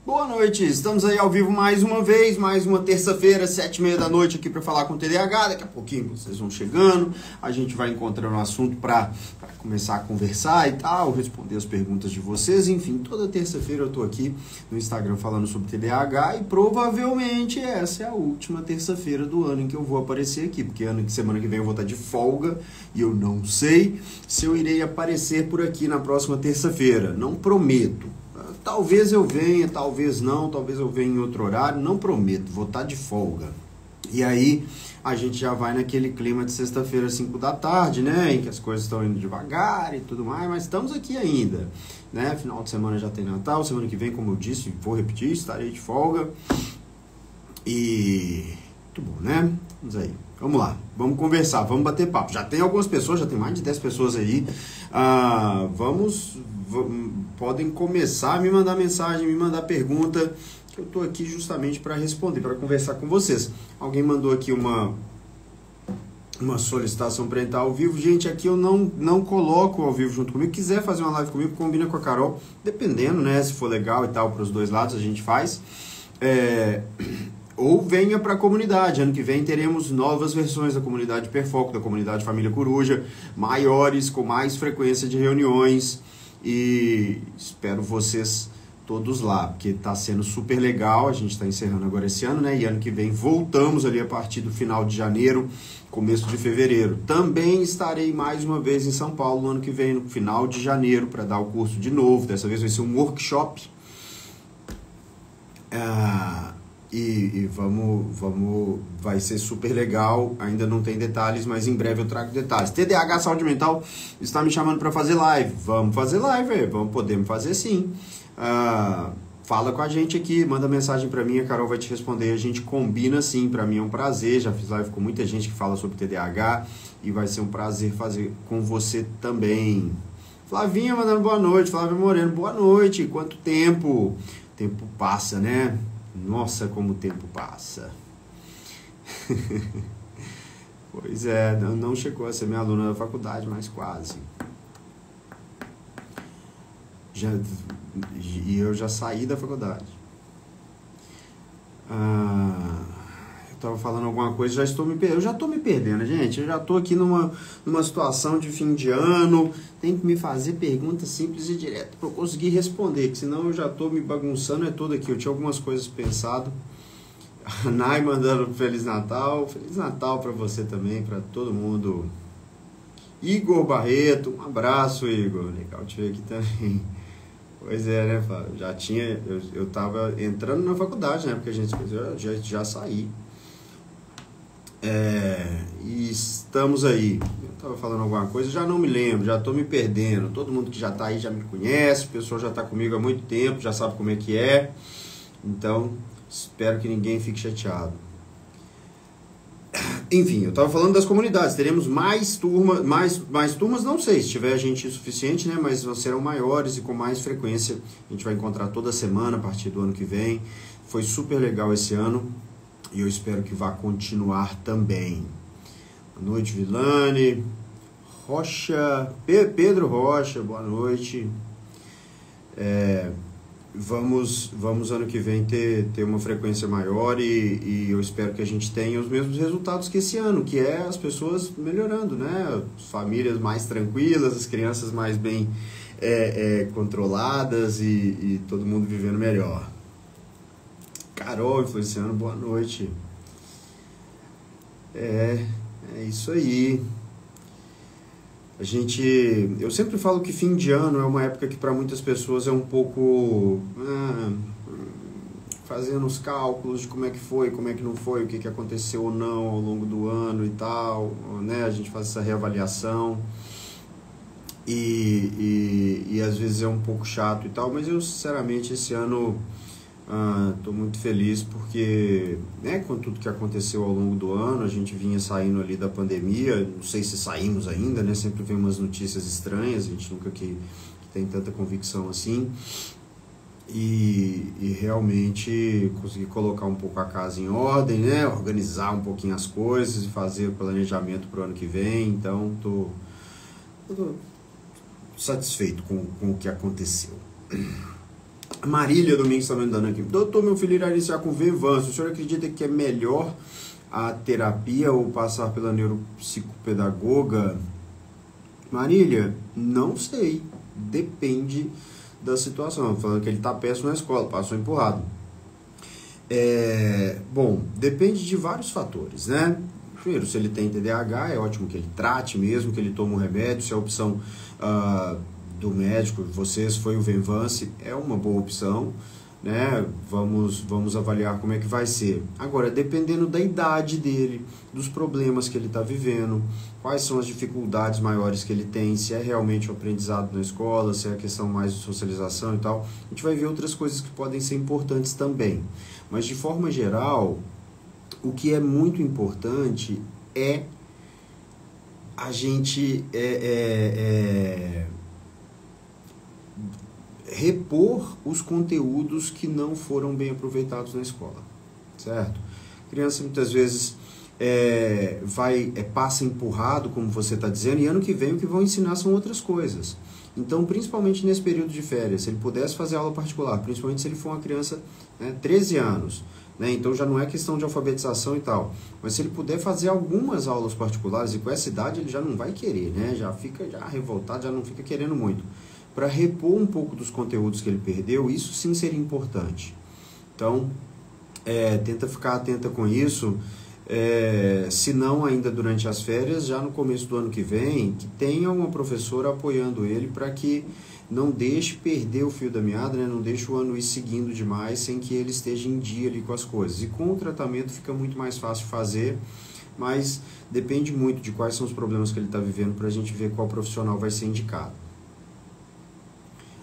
Boa noite, estamos aí ao vivo mais uma vez, mais uma terça-feira, 7h30 da noite aqui para falar com o TDAH. Daqui a pouquinho vocês vão chegando, a gente vai encontrando um assunto para começar a conversar e tal, responder as perguntas de vocês. Enfim, toda terça-feira eu tô aqui no Instagram falando sobre TDAH e provavelmente essa é a última terça-feira do ano em que eu vou aparecer aqui, porque semana que vem eu vou estar de folga e eu não sei se eu irei aparecer por aqui na próxima terça-feira, não prometo. Talvez eu venha, talvez não, talvez eu venha em outro horário, não prometo, vou estar de folga. E aí a gente já vai naquele clima de sexta-feira, 5 da tarde, né, em que as coisas estão indo devagar e tudo mais, mas estamos aqui ainda, né, final de semana já tem Natal, semana que vem, como eu disse, vou repetir, estarei de folga. E muito bom, né? Vamos aí. Vamos lá, vamos conversar, vamos bater papo. Já tem algumas pessoas, já tem mais de 10 pessoas aí. Podem começar a me mandar mensagem, me mandar pergunta, que eu tô aqui justamente para responder, para conversar com vocês. Alguém mandou aqui uma solicitação para entrar ao vivo. Gente, aqui eu não coloco ao vivo junto comigo. Quiser fazer uma live comigo, combina com a Carol, dependendo, né? Se for legal e tal, para os dois lados a gente faz. Ou venha para a comunidade. Ano que vem teremos novas versões da comunidade Perfoco, da comunidade Família Coruja, maiores, com mais frequência de reuniões. E espero vocês todos lá, porque está sendo super legal. A gente está encerrando agora esse ano, né? E ano que vem voltamos ali a partir do final de janeiro, começo de fevereiro. Também estarei mais uma vez em São Paulo no ano que vem, no final de janeiro, para dar o curso de novo. Dessa vez vai ser um workshop. Vai ser super legal, ainda não tem detalhes, mas em breve eu trago detalhes. TDAH Saúde Mental está me chamando para fazer live. Vamos fazer live, podemos fazer sim. Fala com a gente aqui, manda mensagem para mim, a Carol vai te responder, a gente combina sim, para mim é um prazer, já fiz live com muita gente que fala sobre TDAH e vai ser um prazer fazer com você também. Flavinha mandando boa noite, Flávia Moreno, boa noite, quanto tempo? O tempo passa, né? Nossa, como o tempo passa. Pois é, não chegou a ser minha aluna da faculdade, mas quase. E eu já saí da faculdade. Eu estava falando alguma coisa, eu já estou me perdendo, gente. Eu já estou aqui numa situação de fim de ano. Tem que me fazer perguntas simples e diretas para eu conseguir responder, que senão eu já estou me bagunçando todo aqui. Eu tinha algumas coisas pensado. A Nai mandando Feliz Natal. Feliz Natal para você também, para todo mundo. Igor Barreto, um abraço, Igor. Legal te ver aqui também. Pois é, né, Fábio? Eu estava entrando na faculdade, né? Porque a gente já saí. E estamos aí. Eu estava falando alguma coisa, já não me lembro, já estou me perdendo. Todo mundo que já está aí já me conhece, o pessoal já está comigo há muito tempo, já sabe como é que é. Então, espero que ninguém fique chateado. Enfim, eu estava falando das comunidades. Teremos mais turmas, mais turmas, não sei se tiver gente suficiente, né? Mas serão maiores e com mais frequência. A gente vai encontrar toda semana a partir do ano que vem. Foi super legal esse ano. E eu espero que vá continuar também. Boa noite, Vilane. Rocha, Pedro Rocha, boa noite. Vamos ano que vem ter uma frequência maior e eu espero que a gente tenha os mesmos resultados que esse ano, que é as pessoas melhorando, né? As famílias mais tranquilas, as crianças mais bem controladas e todo mundo vivendo melhor. Carol, influenciando, boa noite. É isso aí. Eu sempre falo que fim de ano é uma época que para muitas pessoas é um pouco fazendo os cálculos de como é que foi, como é que não foi, o que aconteceu ou não ao longo do ano e tal, né? A gente faz essa reavaliação e às vezes é um pouco chato e tal, mas eu sinceramente esse ano estou muito feliz porque, né, com tudo que aconteceu ao longo do ano, a gente vinha saindo ali da pandemia, não sei se saímos ainda, né, sempre vem umas notícias estranhas, a gente nunca que tem tanta convicção assim, e realmente consegui colocar um pouco a casa em ordem, né, organizar um pouquinho as coisas e fazer o planejamento para o ano que vem, então estou satisfeito com o que aconteceu. Marília Domingos está mandando aqui. Doutor, meu filho irá iniciar com Venvanse. O senhor acredita que é melhor a terapia ou passar pela neuropsicopedagoga? Marília, não sei. Depende da situação. Falando que ele está péssimo na escola, passou empurrado. Bom, depende de vários fatores, né? Primeiro, se ele tem TDAH, é ótimo que ele trate mesmo, que ele tome um remédio. Se a opção do médico, vocês, foi o Venvanse, é uma boa opção, né? Vamos avaliar como é que vai ser. Agora, dependendo da idade dele, dos problemas que ele está vivendo, quais são as dificuldades maiores que ele tem, se é realmente o aprendizado na escola, se é a questão mais de socialização e tal, a gente vai ver outras coisas que podem ser importantes também. Mas, de forma geral, o que é muito importante é a gente repor os conteúdos que não foram bem aproveitados na escola, certo? A criança muitas vezes passa empurrado, como você está dizendo, e ano que vem o que vão ensinar são outras coisas. Então, principalmente nesse período de férias, se ele pudesse fazer aula particular, principalmente se ele for uma criança, 13 anos, né? Então já não é questão de alfabetização e tal, mas se ele puder fazer algumas aulas particulares, e com essa idade ele já não vai querer, né? Já fica revoltado, já não fica querendo muito. Para repor um pouco dos conteúdos que ele perdeu, isso sim seria importante. Então, tenta ficar atenta com isso, se não ainda durante as férias, já no começo do ano que vem, que tenha uma professora apoiando ele para que não deixe perder o fio da meada, né? Não deixe o ano ir seguindo demais sem que ele esteja em dia ali com as coisas. E com o tratamento fica muito mais fácil fazer, mas depende muito de quais são os problemas que ele está vivendo para a gente ver qual profissional vai ser indicado.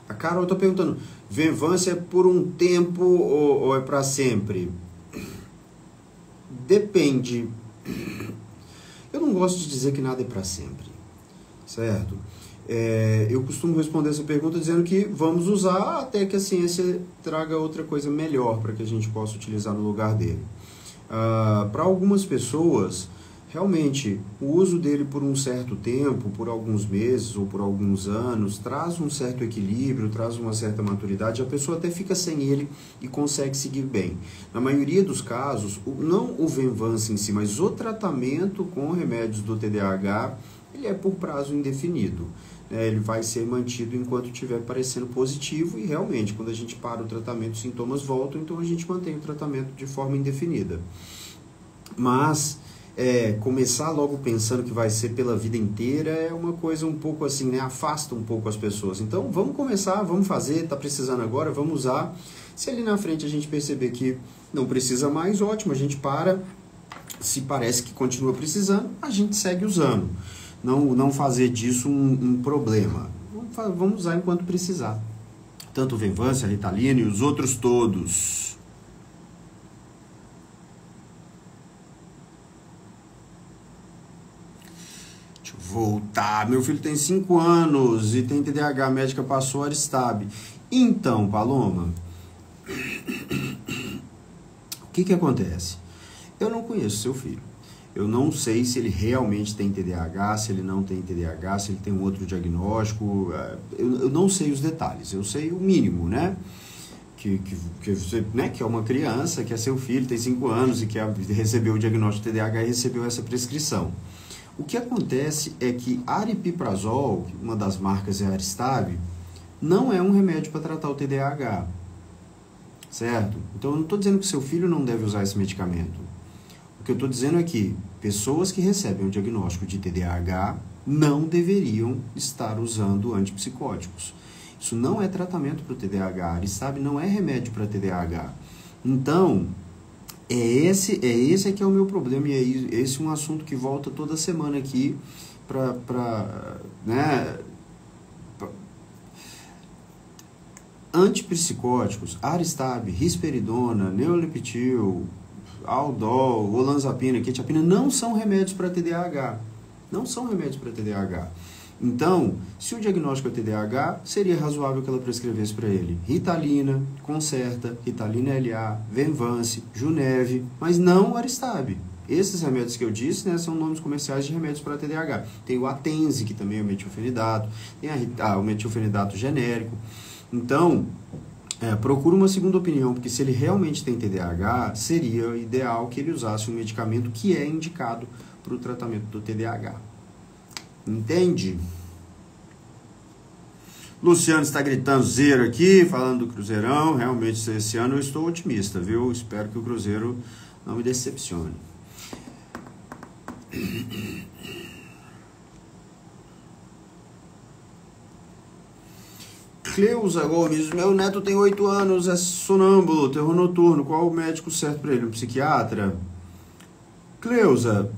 A Carol está perguntando, Venvanse é por um tempo ou é para sempre? Depende. Eu não gosto de dizer que nada é para sempre, certo? Eu costumo responder essa pergunta dizendo que vamos usar até que a ciência traga outra coisa melhor para que a gente possa utilizar no lugar dele. Para algumas pessoas, realmente, o uso dele por um certo tempo, por alguns meses ou por alguns anos, traz um certo equilíbrio, traz uma certa maturidade, a pessoa até fica sem ele e consegue seguir bem. Na maioria dos casos, não o Venvanse em si, mas o tratamento com remédios do TDAH, ele é por prazo indefinido. Ele vai ser mantido enquanto estiver parecendo positivo e realmente, quando a gente para o tratamento, os sintomas voltam, então a gente mantém o tratamento de forma indefinida. Mas começar logo pensando que vai ser pela vida inteira é uma coisa um pouco assim, né? Afasta um pouco as pessoas. Então vamos começar, vamos fazer, está precisando agora, vamos usar. Se ali na frente a gente perceber que não precisa mais, ótimo, a gente para. Se parece que continua precisando, a gente segue usando. Não fazer disso um problema. Vamos usar enquanto precisar. Tanto o Venvanse, a Ritalina e os outros todos. Deixa eu voltar. Meu filho tem 5 anos e tem TDAH. A médica passou Aristab. Então, Paloma, o que acontece? Eu não conheço seu filho. Eu não sei se ele realmente tem TDAH, se ele não tem TDAH, se ele tem um outro diagnóstico. Eu não sei os detalhes, eu sei o mínimo, né? Que você, né? Que é uma criança, que é seu filho, tem 5 anos e que recebeu o diagnóstico de TDAH e recebeu essa prescrição. O que acontece é que aripiprazol, uma das marcas é Aristab, não é um remédio para tratar o TDAH, certo? Então eu não estou dizendo que seu filho não deve usar esse medicamento. O que eu estou dizendo é que pessoas que recebem o diagnóstico de TDAH não deveriam estar usando antipsicóticos. Isso não é tratamento para o TDAH, Aristab não é remédio para TDAH. Então, esse que é o meu problema, e esse é um assunto que volta toda semana aqui né? Antipsicóticos, Aristab, risperidona, neuroleptil, Aldol, olanzapina, quetiapina não são remédios para TDAH. Não são remédios para TDAH. Então, se o diagnóstico é TDAH, seria razoável que ela prescrevesse para ele Ritalina, Concerta, Ritalina LA, Venvanse, Juneve, mas não Aristab. Esses remédios que eu disse, né, são nomes comerciais de remédios para TDAH. Tem o Atenze, que também é o metilfenidato, tem o metilfenidato genérico. Então, procura uma segunda opinião, porque se ele realmente tem TDAH, seria ideal que ele usasse um medicamento que é indicado para o tratamento do TDAH. Entende? Luciano está gritando zero aqui, falando do Cruzeirão. Realmente, esse ano eu estou otimista, viu? Espero que o Cruzeiro não me decepcione. Cleusa Gomes, meu neto tem 8 anos, é sonâmbulo, terror noturno, qual o médico certo para ele? Um psiquiatra? Cleusa,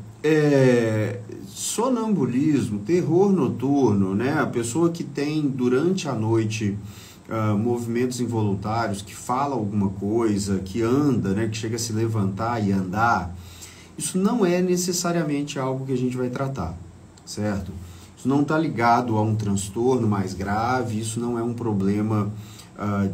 sonambulismo, terror noturno, né? A pessoa que tem durante a noite movimentos involuntários, que fala alguma coisa, que anda, né? Que chega a se levantar e andar, isso não é necessariamente algo que a gente vai tratar, certo? Isso não está ligado a um transtorno mais grave, isso não é um problema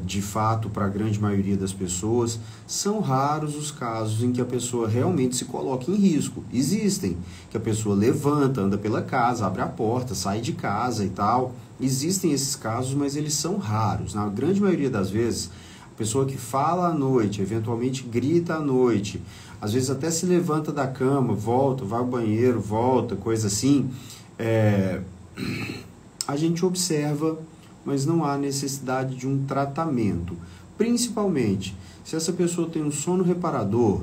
de fato para a grande maioria das pessoas. São raros os casos em que a pessoa realmente se coloca em risco. Existem, que a pessoa levanta, anda pela casa, abre a porta, sai de casa e tal. Existem esses casos, mas eles são raros. Na grande maioria das vezes, a pessoa que fala à noite, eventualmente grita à noite, às vezes até se levanta da cama, volta, vai ao banheiro, volta, coisa assim, a gente observa, mas não há necessidade de um tratamento. Principalmente, se essa pessoa tem um sono reparador,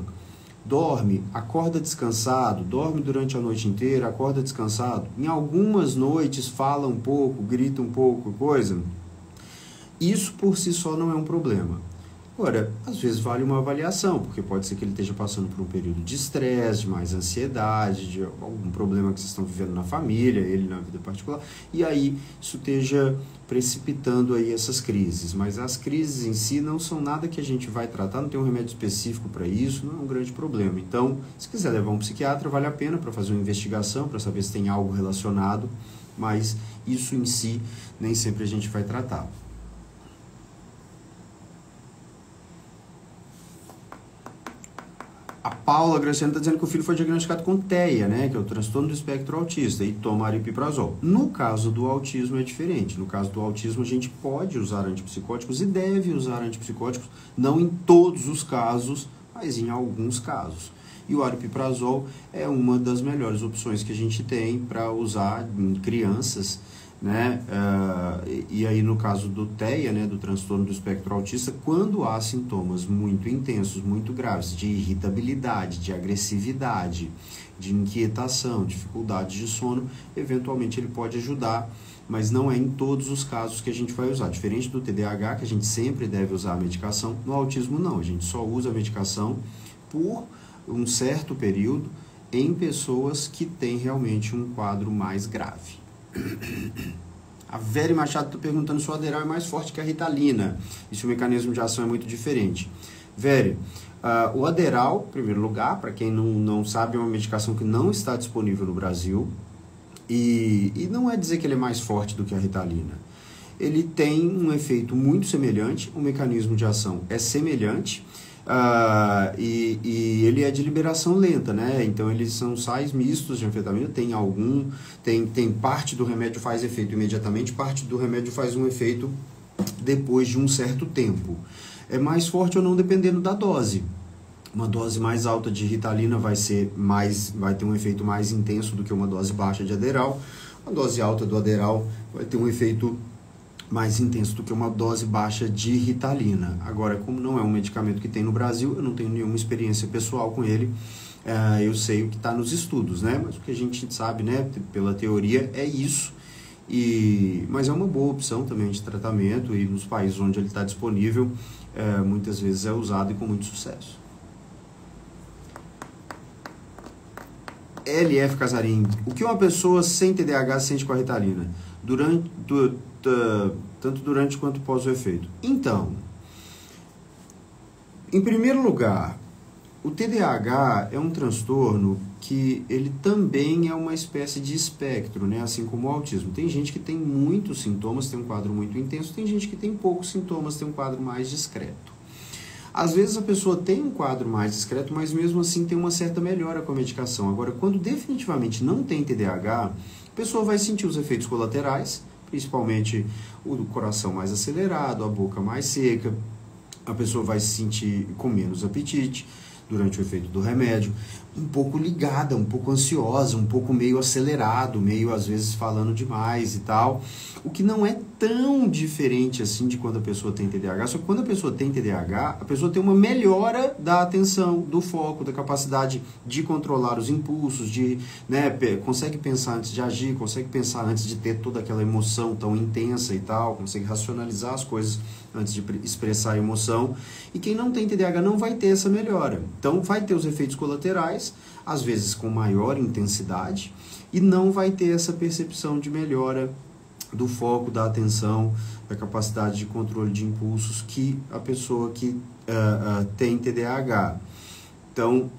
dorme, acorda descansado, dorme durante a noite inteira, acorda descansado, em algumas noites fala um pouco, grita um pouco, coisa, isso por si só não é um problema. Agora, às vezes vale uma avaliação, porque pode ser que ele esteja passando por um período de estresse, de mais ansiedade, de algum problema que vocês estão vivendo na família, ele na vida particular, e aí isso esteja precipitando aí essas crises. Mas as crises em si não são nada que a gente vai tratar, não tem um remédio específico para isso, não é um grande problema. Então, se quiser levar um psiquiatra, vale a pena para fazer uma investigação, para saber se tem algo relacionado, mas isso em si nem sempre a gente vai tratar. A Paula Graciano está dizendo que o filho foi diagnosticado com TEA, né, que é o transtorno do espectro autista, e toma aripiprazol. No caso do autismo é diferente. No caso do autismo a gente pode usar antipsicóticos e deve usar antipsicóticos, não em todos os casos, mas em alguns casos. E o aripiprazol é uma das melhores opções que a gente tem para usar em crianças, né? E aí no caso do TEA, né, do transtorno do espectro autista, quando há sintomas muito intensos, muito graves, de irritabilidade, de agressividade, de inquietação, dificuldade de sono, eventualmente ele pode ajudar, mas não é em todos os casos que a gente vai usar. Diferente do TDAH, que a gente sempre deve usar a medicação, no autismo não, a gente só usa a medicação por um certo período em pessoas que têm realmente um quadro mais grave. A Vera Machado está perguntando se o Aderal é mais forte que a Ritalina e se o mecanismo de ação é muito diferente. Vera, o Aderal, em primeiro lugar, para quem não sabe, é uma medicação que não está disponível no Brasil e não é dizer que ele é mais forte do que a Ritalina. Ele tem um efeito muito semelhante, o mecanismo de ação é semelhante, e ele é de liberação lenta, né? Então eles são sais mistos de anfetamina, tem parte do remédio faz efeito imediatamente, parte do remédio faz um efeito depois de um certo tempo. É mais forte ou não dependendo da dose. Uma dose mais alta de Ritalina vai ter um efeito mais intenso do que uma dose baixa de Aderal. A dose alta do Aderal vai ter um efeito mais intenso do que uma dose baixa de Ritalina. Agora, como não é um medicamento que tem no Brasil, eu não tenho nenhuma experiência pessoal com ele, eu sei o que está nos estudos, né? Mas o que a gente sabe, né, pela teoria, é isso. Mas é uma boa opção também de tratamento e nos países onde ele está disponível, muitas vezes é usado e com muito sucesso. LF Casarim, o que uma pessoa sem TDAH sente com a Ritalina? Tanto durante quanto pós o efeito. Então, em primeiro lugar, o TDAH é um transtorno que ele também é uma espécie de espectro, né? Assim como o autismo. Tem gente que tem muitos sintomas, tem um quadro muito intenso, tem gente que tem poucos sintomas, tem um quadro mais discreto. Às vezes a pessoa tem um quadro mais discreto, mas mesmo assim tem uma certa melhora com a medicação. Agora, quando definitivamente não tem TDAH, a pessoa vai sentir os efeitos colaterais, principalmente o coração mais acelerado, a boca mais seca, a pessoa vai se sentir com menos apetite durante o efeito do remédio, um pouco ligada, um pouco ansiosa, um pouco meio acelerado, meio às vezes falando demais e tal, o que não é tão diferente assim de quando a pessoa tem TDAH, só que quando a pessoa tem TDAH, a pessoa tem uma melhora da atenção, do foco, da capacidade de controlar os impulsos, de, né, consegue pensar antes de agir, consegue pensar antes de ter toda aquela emoção tão intensa e tal, consegue racionalizar as coisas antes de expressar a emoção, e quem não tem TDAH não vai ter essa melhora. Então vai ter os efeitos colaterais, às vezes com maior intensidade, e não vai ter essa percepção de melhora do foco, da atenção, da capacidade de controle de impulsos que a pessoa que tem TDAH. Então,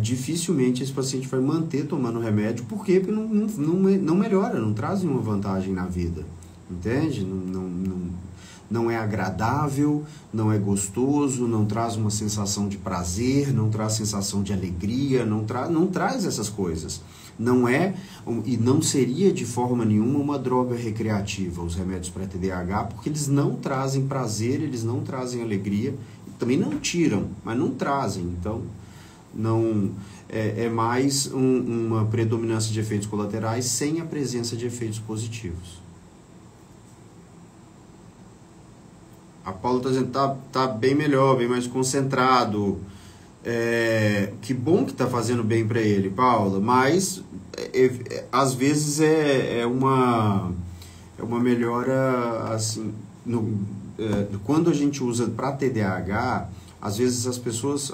dificilmente esse paciente vai manter tomando remédio, porque não melhora, não traz nenhuma vantagem na vida, entende? Não é agradável, não é gostoso, não traz uma sensação de prazer, não traz sensação de alegria, não traz essas coisas. Não é e não seria de forma nenhuma uma droga recreativa, os remédios para TDAH, porque eles não trazem prazer, eles não trazem alegria, também não tiram, mas não trazem. Então, não é mais uma predominância de efeitos colaterais sem a presença de efeitos positivos. A Paula está dizendo que tá bem melhor, bem mais concentrado. Que bom que está fazendo bem para ele, Paula, mas às vezes é uma melhora assim, quando a gente usa para TDAH, às vezes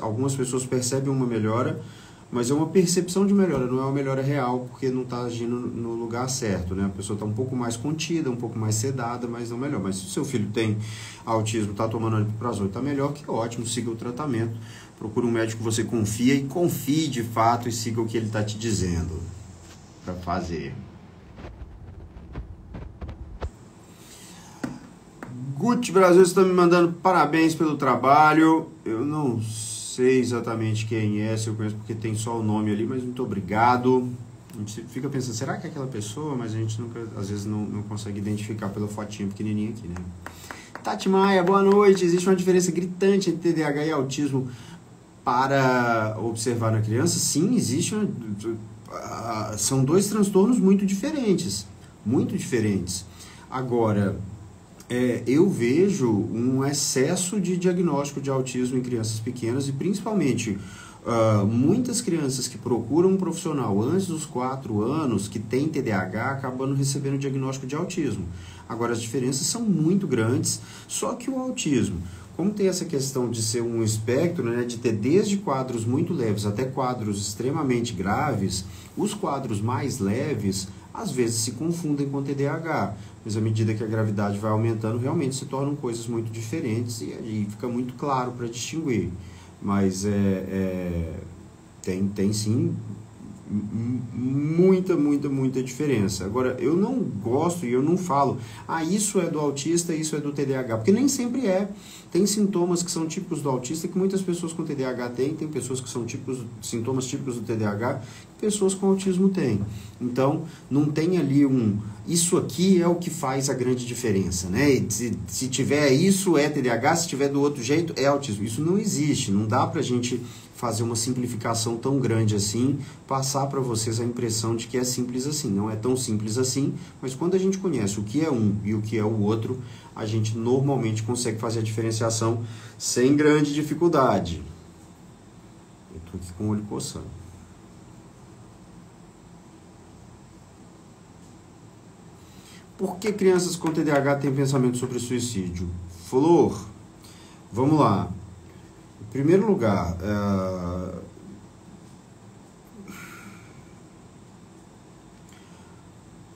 algumas pessoas percebem uma melhora, mas é uma percepção de melhora, não é uma melhora real, porque não está agindo no lugar certo, né? A pessoa está um pouco mais contida, um pouco mais sedada, mas não melhor. Mas se o seu filho tem autismo, está tomando aripiprazol, está melhor, que ótimo, siga o tratamento. Procure um médico que você confia e confie de fato e siga o que ele está te dizendo para fazer. Gucci Brasil está me mandando parabéns pelo trabalho. Eu não sei exatamente quem é, se eu conheço porque tem só o nome ali, mas muito obrigado. A gente fica pensando, será que é aquela pessoa? Mas a gente nunca, às vezes não consegue identificar pela fotinha pequenininha aqui, né? Tati Maia, boa noite. Existe uma diferença gritante entre TDAH e autismo para observar na criança? Sim, existe. São dois transtornos muito diferentes. Muito diferentes. Agora, eu vejo um excesso de diagnóstico de autismo em crianças pequenas e principalmente muitas crianças que procuram um profissional antes dos 4 anos que tem TDAH acabando recebendo diagnóstico de autismo. Agora, as diferenças são muito grandes, só que o autismo, como tem essa questão de ser um espectro, né, de ter desde quadros muito leves até quadros extremamente graves, os quadros mais leves às vezes se confundem com TDAH, mas à medida que a gravidade vai aumentando, realmente se tornam coisas muito diferentes e aí fica muito claro para distinguir. Mas tem sim muita diferença. Agora, eu não gosto e eu não falo, isso é do autista, isso é do TDAH, porque nem sempre é. Tem sintomas que são típicos do autista que muitas pessoas com TDAH têm, tem pessoas que são sintomas típicos do TDAH que pessoas com autismo têm. Então, não tem ali isso aqui é o que faz a grande diferença, né? E se tiver isso é TDAH, se tiver do outro jeito é autismo. Isso não existe, não dá pra gente fazer uma simplificação tão grande assim, passar para vocês a impressão de que é simples assim. Não é tão simples assim, mas quando a gente conhece o que é um e o que é o outro, a gente normalmente consegue fazer a diferenciação sem grande dificuldade. Eu tô aqui com o olho coçando. Por que crianças com TDAH têm pensamento sobre suicídio? Flor, vamos lá. Em primeiro lugar,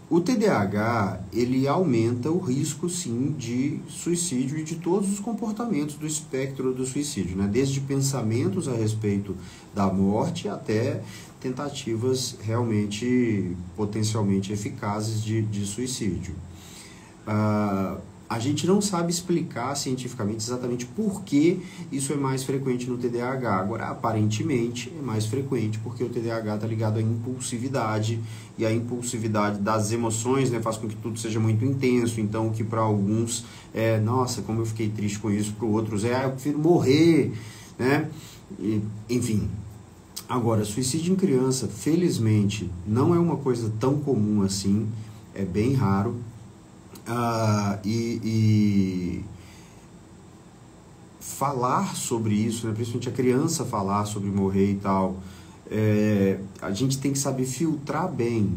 o TDAH, ele aumenta o risco, sim, de suicídio e de todos os comportamentos do espectro do suicídio, né? Desde pensamentos a respeito da morte até tentativas realmente potencialmente eficazes de suicídio. A gente não sabe explicar cientificamente exatamente por que isso é mais frequente no TDAH. Agora, aparentemente, é mais frequente porque o TDAH está ligado à impulsividade, e a impulsividade das emoções, né, faz com que tudo seja muito intenso. Então, o que para alguns é, nossa, como eu fiquei triste com isso, para outros é, eu prefiro morrer, né? Enfim. Agora, suicídio em criança, felizmente, não é uma coisa tão comum assim, é bem raro. Falar sobre isso, né, principalmente a criança falar sobre morrer e tal, a gente tem que saber filtrar bem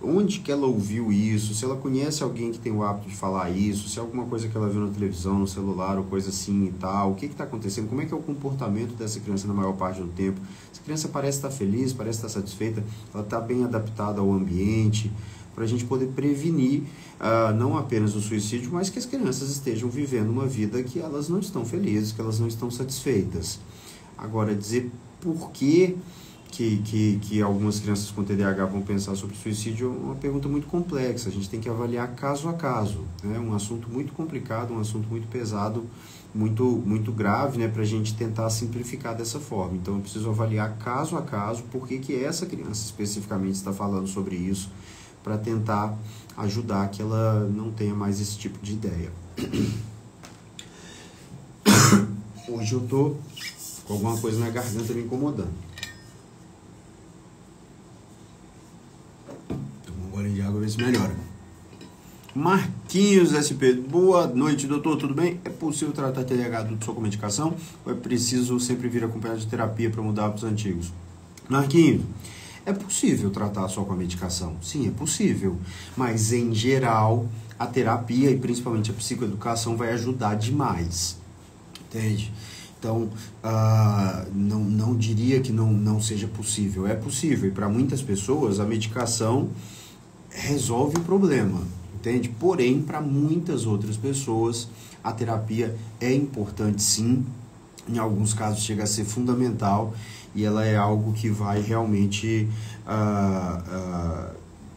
onde que ela ouviu isso, se ela conhece alguém que tem o hábito de falar isso, se é alguma coisa que ela viu na televisão, no celular ou coisa assim e tal, o que está acontecendo, como é que é o comportamento dessa criança na maior parte do tempo. Essa criança parece estar feliz, parece estar satisfeita, ela está bem adaptada ao ambiente, para a gente poder prevenir não apenas o suicídio, mas que as crianças estejam vivendo uma vida que elas não estão felizes, que elas não estão satisfeitas. Agora, dizer por que algumas crianças com TDAH vão pensar sobre suicídio é uma pergunta muito complexa. A gente tem que avaliar caso a caso. É um assunto muito complicado, um assunto muito pesado, muito grave, né, para a gente tentar simplificar dessa forma. Então, eu preciso avaliar caso a caso por que essa criança especificamente está falando sobre isso, para tentar ajudar que ela não tenha mais esse tipo de ideia. Hoje eu tô com alguma coisa na garganta me incomodando. Toma um gole de água, ver se melhora. Marquinhos SP, boa noite, doutor, tudo bem? É possível tratar TDAH adulto só com medicação? Ou é preciso sempre vir acompanhado de terapia para mudar hábitos antigos? Marquinhos, é possível tratar só com a medicação? Sim, é possível. Mas, em geral, a terapia e principalmente a psicoeducação vai ajudar demais. Entende? Então, não diria que não seja possível. É possível. E para muitas pessoas, a medicação resolve o problema. Entende? Porém, para muitas outras pessoas, a terapia é importante, sim. Em alguns casos, chega a ser fundamental. E ela é algo que vai realmente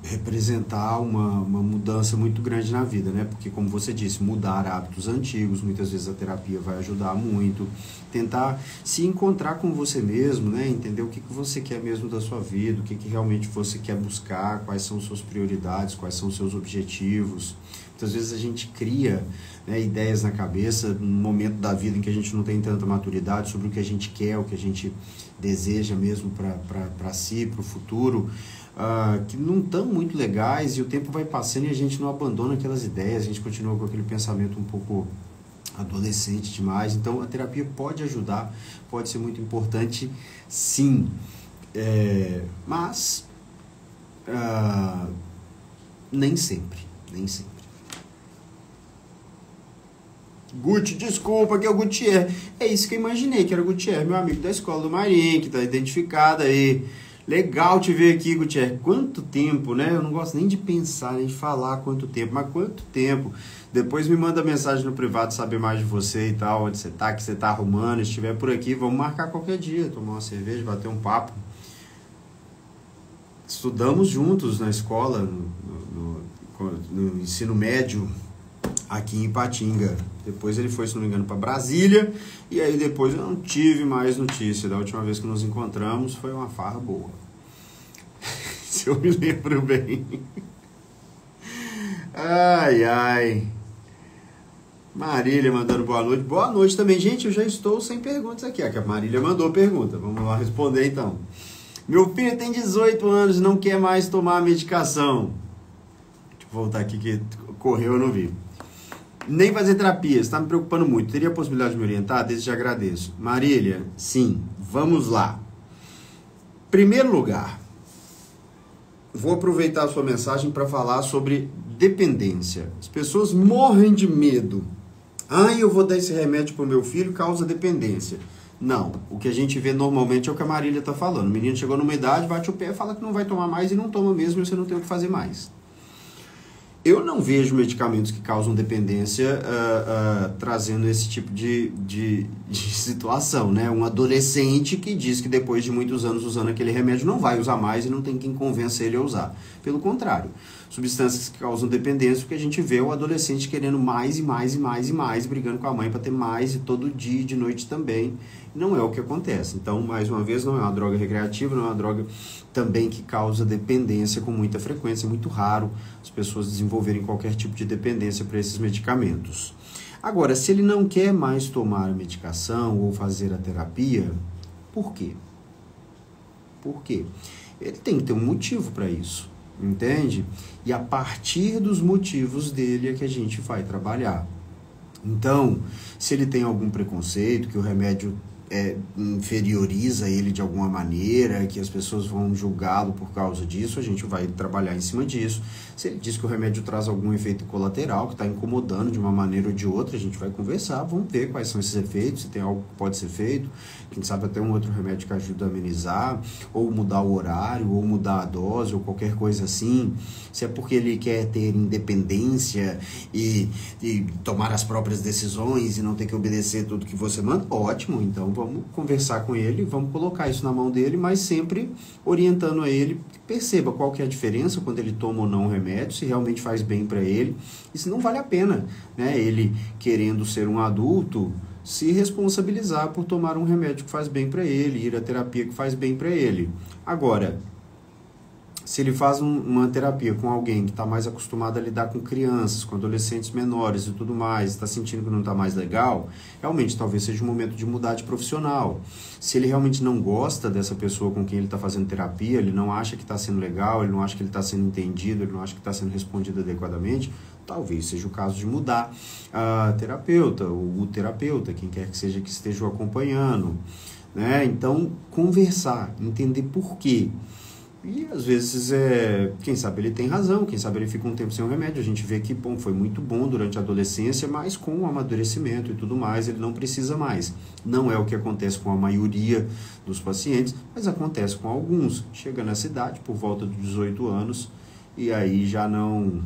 representar uma mudança muito grande na vida, né? Porque, como você disse, mudar hábitos antigos, muitas vezes a terapia vai ajudar muito. Tentar se encontrar com você mesmo, né? Entender o que você quer mesmo da sua vida, o que realmente você quer buscar, quais são suas prioridades, quais são seus objetivos. Muitas vezes a gente cria, né, ideias na cabeça no momento da vida em que a gente não tem tanta maturidade sobre o que a gente quer, o que a gente deseja mesmo para si, para o futuro, que não estão muito legais, e o tempo vai passando e a gente não abandona aquelas ideias, a gente continua com aquele pensamento um pouco adolescente demais. Então a terapia pode ajudar, pode ser muito importante, sim, mas nem sempre. Guti, desculpa, que é o Gutier. É isso que eu imaginei, que era o Gutier, meu amigo da escola do Marinho, que tá identificado aí. Legal te ver aqui, Gutier. Quanto tempo, né? Eu não gosto nem de pensar, nem de falar quanto tempo, mas quanto tempo. Depois me manda mensagem no privado, saber mais de você e tal, onde você tá, que você tá arrumando. Se estiver por aqui, vamos marcar qualquer dia, tomar uma cerveja, bater um papo. Estudamos juntos na escola, no ensino médio, aqui em Ipatinga. Depois ele foi, se não me engano, para Brasília, e aí depois eu não tive mais notícia. Da última vez que nos encontramos foi uma farra boa. Se eu me lembro bem. Ai. Marília mandando boa noite. Boa noite também, gente. Eu já estou sem perguntas aqui. A Marília mandou pergunta. Vamos lá responder então. Meu filho tem 18 anos e não quer mais tomar a medicação. Deixa eu voltar aqui que correu, eu não vi. Nem fazer terapia, está me preocupando muito. Teria a possibilidade de me orientar? Desde já agradeço. Marília, sim, vamos lá. Primeiro lugar, vou aproveitar a sua mensagem para falar sobre dependência. As pessoas morrem de medo. Eu vou dar esse remédio para o meu filho, causa dependência. Não, o que a gente vê normalmente é o que a Marília está falando. O menino chegou numa idade, bate o pé, fala que não vai tomar mais e não toma mesmo, e você não tem o que fazer mais. Eu não vejo medicamentos que causam dependência trazendo esse tipo de situação, né? Um adolescente que diz que depois de muitos anos usando aquele remédio não vai usar mais e não tem quem convença ele a usar. Pelo contrário, substâncias que causam dependência, porque a gente vê o adolescente querendo mais e mais e mais e mais, brigando com a mãe para ter mais, e todo dia e de noite também. Não é o que acontece. Então, mais uma vez, não é uma droga recreativa, não é uma droga também que causa dependência com muita frequência. É muito raro as pessoas desenvolverem qualquer tipo de dependência para esses medicamentos. Agora, se ele não quer mais tomar a medicação ou fazer a terapia, por quê? Por quê? Ele tem que ter um motivo para isso, entende? E a partir dos motivos dele é que a gente vai trabalhar. Então, se ele tem algum preconceito, que o remédio inferioriza ele de alguma maneira, que as pessoas vão julgá-lo por causa disso, a gente vai trabalhar em cima disso. Se ele diz que o remédio traz algum efeito colateral, que está incomodando de uma maneira ou de outra, a gente vai conversar, vamos ver quais são esses efeitos, se tem algo que pode ser feito, quem sabe até um outro remédio que ajuda a amenizar, ou mudar o horário, ou mudar a dose, ou qualquer coisa assim. Se é porque ele quer ter independência e tomar as próprias decisões e não ter que obedecer tudo que você manda, ótimo, então vamos conversar com ele, vamos colocar isso na mão dele, mas sempre orientando a ele, perceba qual que é a diferença quando ele toma ou não o remédio, se realmente faz bem para ele, e se não vale a pena, né, ele querendo ser um adulto, se responsabilizar por tomar um remédio que faz bem para ele, ir à terapia que faz bem para ele. Agora, se ele faz uma terapia com alguém que está mais acostumado a lidar com crianças, com adolescentes menores e tudo mais, está sentindo que não está mais legal, realmente talvez seja o momento de mudar de profissional. Se ele realmente não gosta dessa pessoa com quem ele está fazendo terapia, ele não acha que está sendo legal, ele não acha que ele está sendo entendido, ele não acha que está sendo respondido adequadamente, talvez seja o caso de mudar a terapeuta, ou o terapeuta, quem quer que seja que esteja o acompanhando, né? Então, conversar, entender por quê. E às vezes, quem sabe ele tem razão, quem sabe ele fica um tempo sem o remédio, a gente vê que foi muito bom durante a adolescência, mas com o amadurecimento e tudo mais, ele não precisa mais. Não é o que acontece com a maioria dos pacientes, mas acontece com alguns. Chega na cidade por volta de 18 anos e aí já não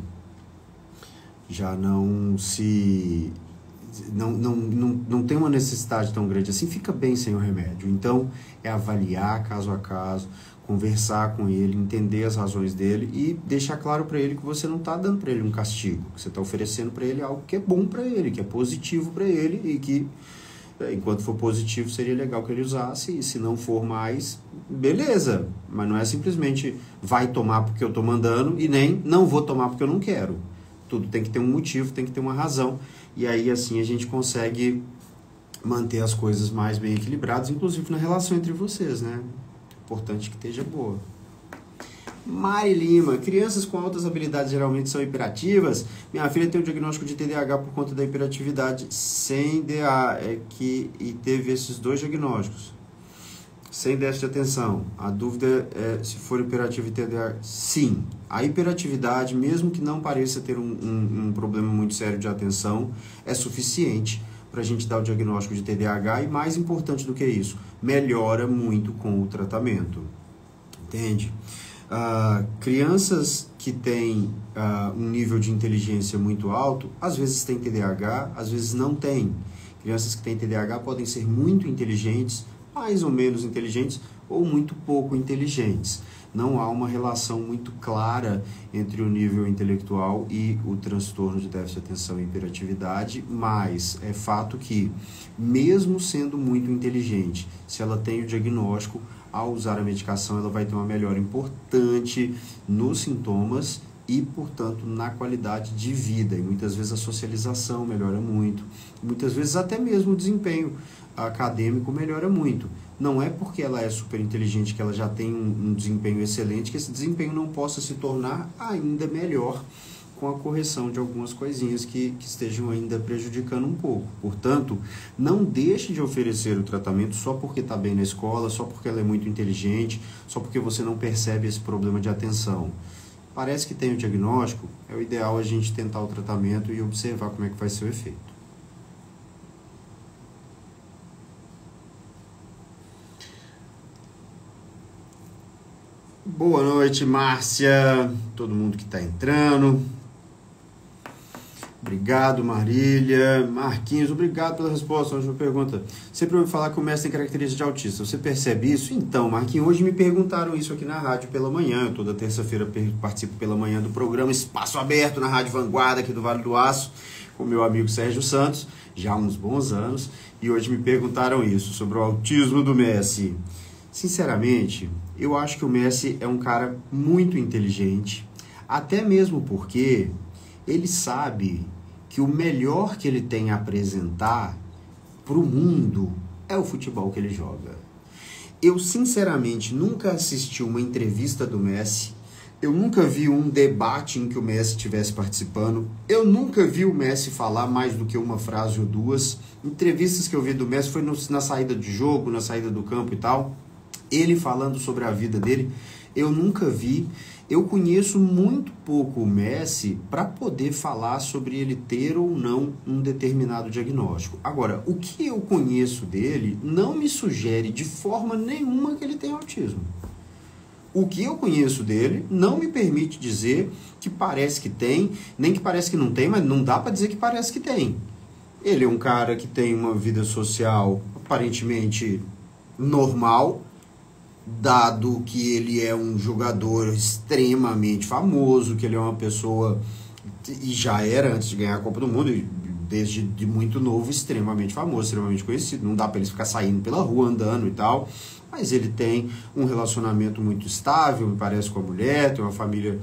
tem uma necessidade tão grande assim, fica bem sem o remédio. Então, é avaliar caso a caso, conversar com ele, entender as razões dele e deixar claro para ele que você não está dando para ele um castigo, que você está oferecendo para ele algo que é bom para ele, que é positivo para ele e que, enquanto for positivo, seria legal que ele usasse, e se não for mais, beleza, mas não é simplesmente vai tomar porque eu estou mandando e nem não vou tomar porque eu não quero. Tudo tem que ter um motivo, tem que ter uma razão, e aí assim a gente consegue manter as coisas mais bem equilibradas, inclusive na relação entre vocês, né? Importante que esteja boa. Mari Lima, crianças com altas habilidades geralmente são hiperativas. Minha filha tem o diagnóstico de TDAH por conta da hiperatividade sem DA, e teve esses dois diagnósticos. Sem déficit de atenção. A dúvida é se for hiperativo e TDAH. Sim, a hiperatividade, mesmo que não pareça ter um problema muito sério de atenção, é suficiente para a gente dar o diagnóstico de TDAH e, mais importante do que isso, melhora muito com o tratamento. Entende? Crianças que têm um nível de inteligência muito alto, às vezes têm TDAH, às vezes não têm. Crianças que têm TDAH podem ser muito inteligentes, mais ou menos inteligentes, ou muito pouco inteligentes. Não há uma relação muito clara entre o nível intelectual e o transtorno de déficit de atenção e hiperatividade, mas é fato que, mesmo sendo muito inteligente, se ela tem o diagnóstico, ao usar a medicação, ela vai ter uma melhora importante nos sintomas e, portanto, na qualidade de vida. E muitas vezes a socialização melhora muito, muitas vezes até mesmo o desempenho acadêmico melhora muito. Não é porque ela é super inteligente que ela já tem um desempenho excelente, que esse desempenho não possa se tornar ainda melhor com a correção de algumas coisinhas que estejam ainda prejudicando um pouco. Portanto, não deixe de oferecer o tratamento só porque está bem na escola, só porque ela é muito inteligente, só porque você não percebe esse problema de atenção. Parece que tem o diagnóstico, é o ideal a gente tentar o tratamento e observar como é que vai ser o efeito. Boa noite, Márcia, todo mundo que está entrando. Obrigado, Marília. Marquinhos, obrigado pela resposta. A última pergunta. Sempre ouvi falar que o mestre tem característica de autista. Você percebe isso? Então, Marquinhos, hoje me perguntaram isso aqui na rádio pela manhã. Eu toda terça-feira participo pela manhã do programa Espaço Aberto na Rádio Vanguarda, aqui do Vale do Aço, com meu amigo Sérgio Santos, já há uns bons anos. E hoje me perguntaram isso, sobre o autismo do Messi. Sinceramente, eu acho que o Messi é um cara muito inteligente, até mesmo porque ele sabe que o melhor que ele tem a apresentar para o mundo é o futebol que ele joga. Eu, sinceramente, nunca assisti uma entrevista do Messi, eu nunca vi um debate em que o Messi estivesse participando, eu nunca vi o Messi falar mais do que uma frase ou duas. Entrevistas que eu vi do Messi foi na saída de jogo, na saída do campo e tal, ele falando sobre a vida dele, eu nunca vi. Eu conheço muito pouco o Messi para poder falar sobre ele ter ou não um determinado diagnóstico. Agora, o que eu conheço dele não me sugere de forma nenhuma que ele tem autismo. O que eu conheço dele não me permite dizer que parece que tem, nem que parece que não tem, mas não dá para dizer que parece que tem. Ele é um cara que tem uma vida social aparentemente normal, dado que ele é um jogador extremamente famoso, que ele é uma pessoa, e já era antes de ganhar a Copa do Mundo, desde de muito novo, extremamente famoso, extremamente conhecido. Não dá para ele ficar saindo pela rua, andando e tal, mas ele tem um relacionamento muito estável, me parece, com a mulher, tem uma família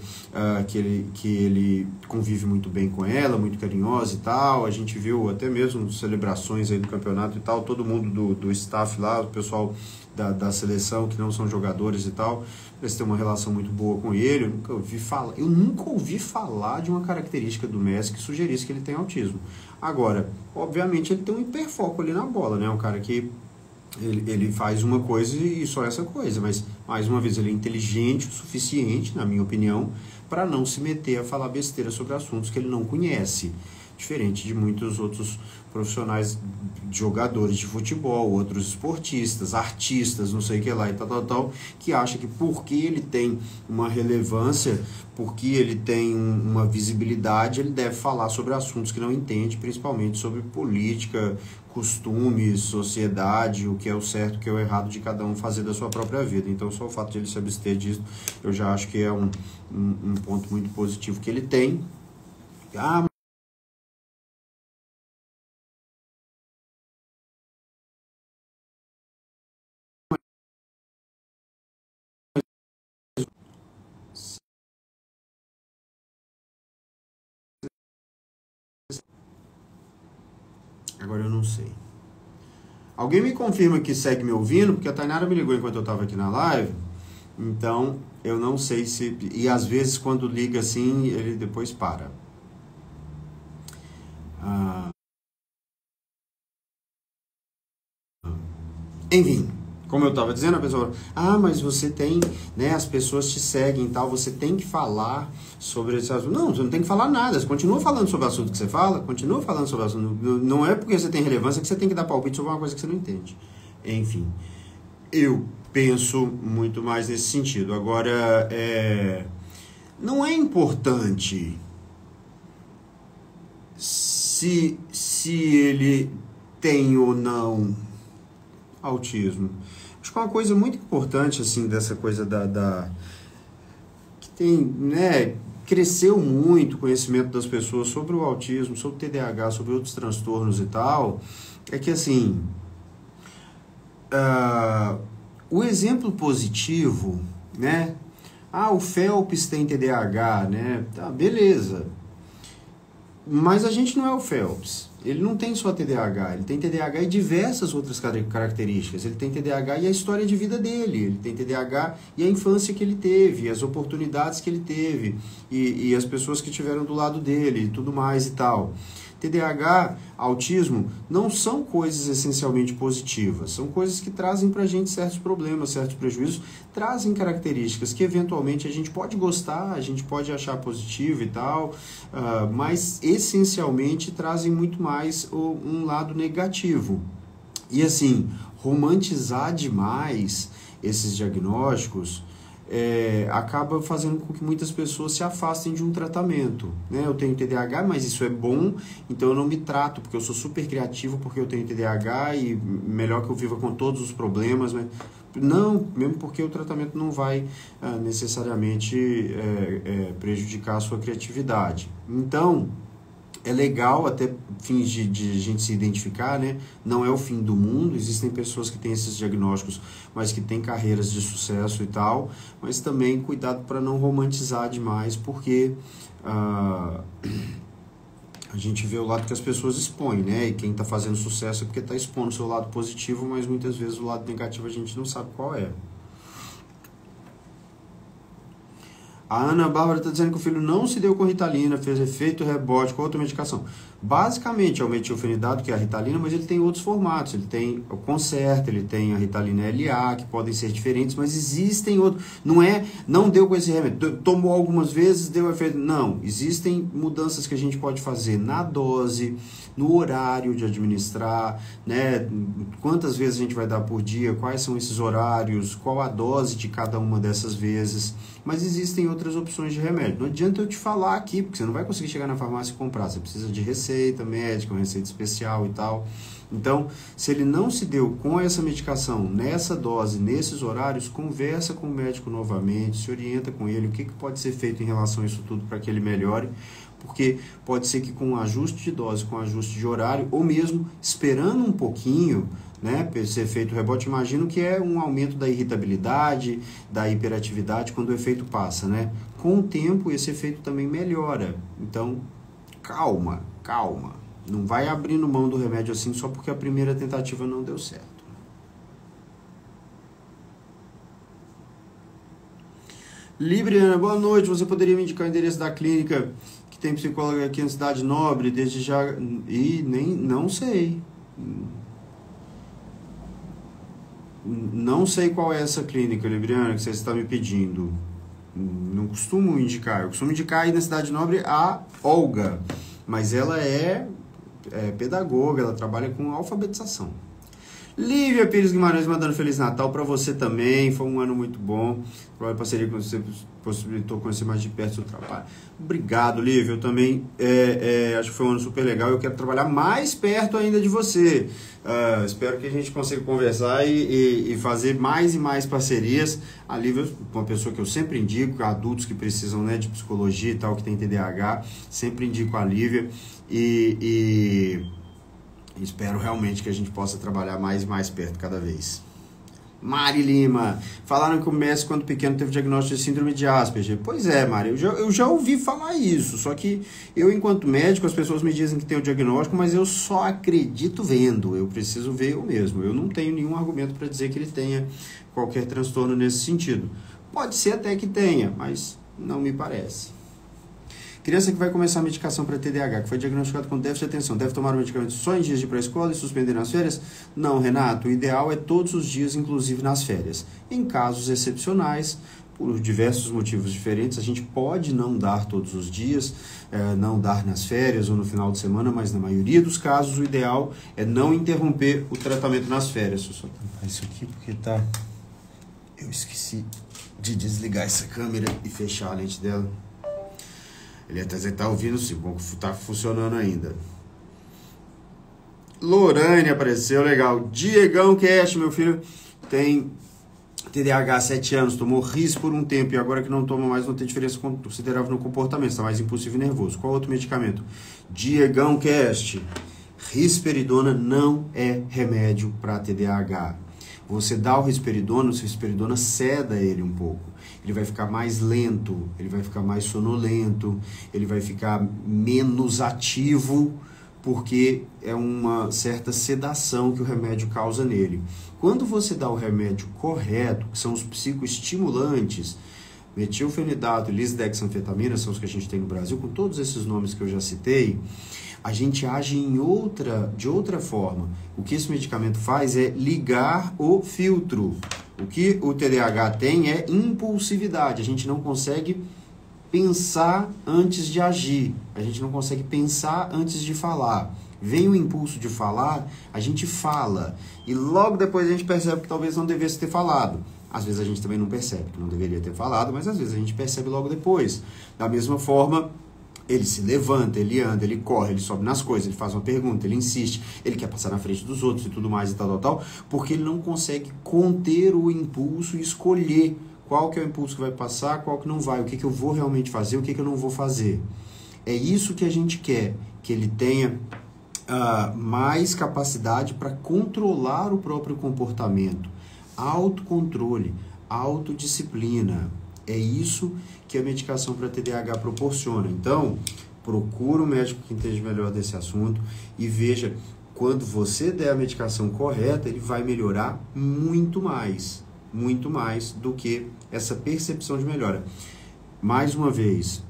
que ele convive muito bem com ela, muito carinhosa e tal. A gente viu até mesmo celebrações aí do campeonato e tal, todo mundo do staff lá, o pessoal da seleção, que não são jogadores e tal, eles têm uma relação muito boa com ele. Eu nunca ouvi falar de uma característica do Messi que sugerisse que ele tem autismo. Agora, obviamente, ele tem um hiperfoco ali na bola, né? Um cara que ele faz uma coisa e só essa coisa, mas, mais uma vez, ele é inteligente o suficiente, na minha opinião, para não se meter a falar besteira sobre assuntos que ele não conhece. Diferente de muitos outros profissionais, jogadores de futebol, outros esportistas, artistas, não sei o que lá e tal, que acham que porque ele tem uma relevância, porque ele tem uma visibilidade, ele deve falar sobre assuntos que não entende, principalmente sobre política, costumes, sociedade, o que é o certo, o que é o errado de cada um fazer da sua própria vida. Então, só o fato de ele se abster disso, eu já acho que é um ponto muito positivo que ele tem. Agora eu não sei. Alguém me confirma que segue me ouvindo, porque a Tainara me ligou enquanto eu estava aqui na live. Então, eu não sei se... E às vezes, quando liga assim, ele depois para. Enfim, como eu estava dizendo, a pessoa fala, mas você tem, né, as pessoas te seguem e tal, você tem que falar sobre esse assunto. Não, você não tem que falar nada, você continua falando sobre o assunto que você fala, continua falando sobre o assunto. Não é porque você tem relevância que você tem que dar palpite sobre uma coisa que você não entende. Enfim, eu penso muito mais nesse sentido. Agora, não é importante se ele tem ou não autismo. Acho que uma coisa muito importante, assim, dessa coisa que tem, né, cresceu muito o conhecimento das pessoas sobre o autismo, sobre o TDAH, sobre outros transtornos e tal, é que, assim, o exemplo positivo, né, o Phelps tem TDAH, né, tá, beleza, mas a gente não é o Phelps. Ele não tem só TDAH, ele tem TDAH e diversas outras características. Ele tem TDAH e a história de vida dele. Ele tem TDAH e a infância que ele teve, as oportunidades que ele teve, e as pessoas que estiveram do lado dele, e tudo mais e tal. TDAH, autismo, não são coisas essencialmente positivas. São coisas que trazem pra gente certos problemas, certos prejuízos, trazem características que eventualmente a gente pode gostar, a gente pode achar positivo e tal, mas essencialmente trazem muito mais um lado negativo. E assim, romantizar demais esses diagnósticos acaba fazendo com que muitas pessoas se afastem de um tratamento, né? Eu tenho TDAH, mas isso é bom, então eu não me trato, porque eu sou super criativo, porque eu tenho TDAH e melhor que eu viva com todos os problemas, né? Não, mesmo porque o tratamento não vai necessariamente prejudicar a sua criatividade. Então, é legal até fins de a gente se identificar, né? Não é o fim do mundo, existem pessoas que têm esses diagnósticos, mas que têm carreiras de sucesso e tal, mas também cuidado para não romantizar demais, porque a gente vê o lado que as pessoas expõem, né? E quem está fazendo sucesso é porque está expondo o seu lado positivo, mas muitas vezes o lado negativo a gente não sabe qual é. A Ana Bárbara está dizendo que o filho não se deu com Ritalina, fez efeito rebote com outra medicação. Basicamente é o metilfenidato, que é a Ritalina, mas ele tem outros formatos. Ele tem o Concerta, ele tem a Ritalina LA, que podem ser diferentes, mas existem outros. Não deu com esse remédio, tomou algumas vezes, deu efeito. Não, existem mudanças que a gente pode fazer na dose, no horário de administrar, né? Quantas vezes a gente vai dar por dia, quais são esses horários, qual a dose de cada uma dessas vezes. Mas existem outras opções de remédio. Não adianta eu te falar aqui, porque você não vai conseguir chegar na farmácia e comprar. Você precisa de receita médica, uma receita especial e tal. Então, se ele não se deu com essa medicação, nessa dose, nesses horários, conversa com o médico novamente, se orienta com ele, o que pode ser feito em relação a isso tudo para que ele melhore. Porque pode ser que com um ajuste de dose, com um ajuste de horário, ou mesmo esperando um pouquinho, né, esse efeito rebote, imagino que é um aumento da irritabilidade, da hiperatividade quando o efeito passa, né? Com o tempo esse efeito também melhora. Então, calma. Não vai abrindo mão do remédio assim só porque a primeira tentativa não deu certo. Libriana, boa noite. Você poderia me indicar o endereço da clínica que tem psicóloga aqui na Cidade Nobre, desde já... não sei. Não sei qual é essa clínica, Libriana, que você está me pedindo. Não costumo indicar. Eu costumo indicar aí na Cidade Nobre a Olga, mas ela é pedagoga, ela trabalha com alfabetização. Lívia Pires Guimarães mandando Feliz Natal para você também, foi um ano muito bom, a parceria que você possibilitou conhecer mais de perto o seu trabalho. Obrigado, Lívia, eu também acho que foi um ano super legal, eu quero trabalhar mais perto ainda de você. Espero que a gente consiga conversar e fazer mais e mais parcerias. A Lívia é uma pessoa que eu sempre indico, adultos que precisam, né, de psicologia e tal, que tem TDAH, sempre indico a Lívia e espero realmente que a gente possa trabalhar mais e mais perto cada vez. Mari Lima, falaram que o Messi, quando pequeno, teve diagnóstico de síndrome de Asperger. Pois é, Mari, eu já ouvi falar isso, só que eu, enquanto médico, as pessoas me dizem que tem o diagnóstico, mas eu só acredito vendo, eu preciso ver eu mesmo. Eu não tenho nenhum argumento para dizer que ele tenha qualquer transtorno nesse sentido. Pode ser até que tenha, mas não me parece. Criança que vai começar a medicação para TDAH, que foi diagnosticado com déficit de atenção, deve tomar o medicamento só em dias de pré-escola e suspender nas férias? Não, Renato, o ideal é todos os dias, inclusive nas férias. Em casos excepcionais, por diversos motivos diferentes, a gente pode não dar todos os dias, não dar nas férias ou no final de semana, mas na maioria dos casos o ideal é não interromper o tratamento nas férias. Deixa eu só tampar isso aqui porque tá... Eu esqueci de desligar essa câmera e fechar a lente dela. Ele até está ouvindo sim, bom, está funcionando ainda. Lorane apareceu, legal. Diegão Cash, meu filho, tem TDAH há 7 anos, tomou RIS por um tempo e agora que não toma mais não tem diferença considerável no comportamento, está mais impulsivo e nervoso. Qual outro medicamento? Diegão Cast. Risperidona não é remédio para TDAH. Você dá o risperidona, o risperidona ceda ele um pouco. Ele vai ficar mais lento, ele vai ficar mais sonolento, ele vai ficar menos ativo, porque é uma certa sedação que o remédio causa nele. Quando você dá o remédio correto, que são os psicoestimulantes, metilfenidato e lisdexanfetamina, são os que a gente tem no Brasil, com todos esses nomes que eu já citei, a gente age de outra forma. O que esse medicamento faz é ligar o filtro. O que o TDAH tem é impulsividade. A gente não consegue pensar antes de agir. A gente não consegue pensar antes de falar. Vem o impulso de falar, a gente fala. E logo depois a gente percebe que talvez não devesse ter falado. Às vezes a gente também não percebe, que não deveria ter falado, mas às vezes a gente percebe logo depois. Da mesma forma, ele se levanta, ele anda, ele corre, ele sobe nas coisas, ele faz uma pergunta, ele insiste, ele quer passar na frente dos outros e tudo mais e tal, porque ele não consegue conter o impulso e escolher qual que é o impulso que vai passar, qual que não vai, o que eu vou realmente fazer, o que eu não vou fazer. É isso que a gente quer, que ele tenha mais capacidade para controlar o próprio comportamento, autocontrole, autodisciplina. É isso que a medicação para TDAH proporciona. Então, procura um médico que entende melhor desse assunto e veja, quando você der a medicação correta, ele vai melhorar muito mais do que essa percepção de melhora. Mais uma vez,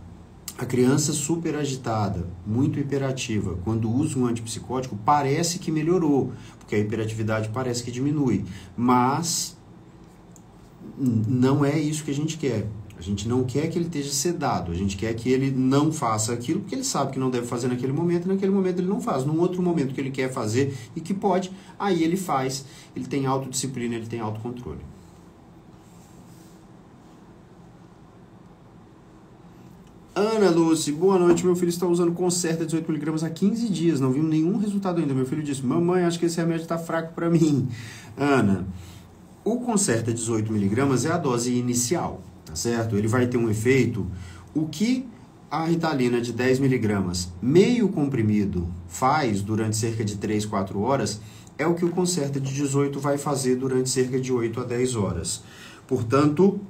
a criança super agitada, muito hiperativa, quando usa um antipsicótico, parece que melhorou, porque a hiperatividade parece que diminui, mas não é isso que a gente quer. A gente não quer que ele esteja sedado, a gente quer que ele não faça aquilo porque ele sabe que não deve fazer naquele momento, e naquele momento ele não faz. Num outro momento que ele quer fazer e que pode, aí ele faz, ele tem autodisciplina, ele tem autocontrole. Ana Lúcia, boa noite, meu filho está usando Concerta 18mg há 15 dias, não vimos nenhum resultado ainda. Meu filho disse, mamãe, acho que esse remédio está fraco para mim. Ana, o Concerta 18mg é a dose inicial, tá certo? Ele vai ter um efeito, o que a Ritalina de 10mg, meio comprimido, faz durante cerca de 3, 4 horas, é o que o Concerta de 18 vai fazer durante cerca de 8 a 10 horas. Portanto,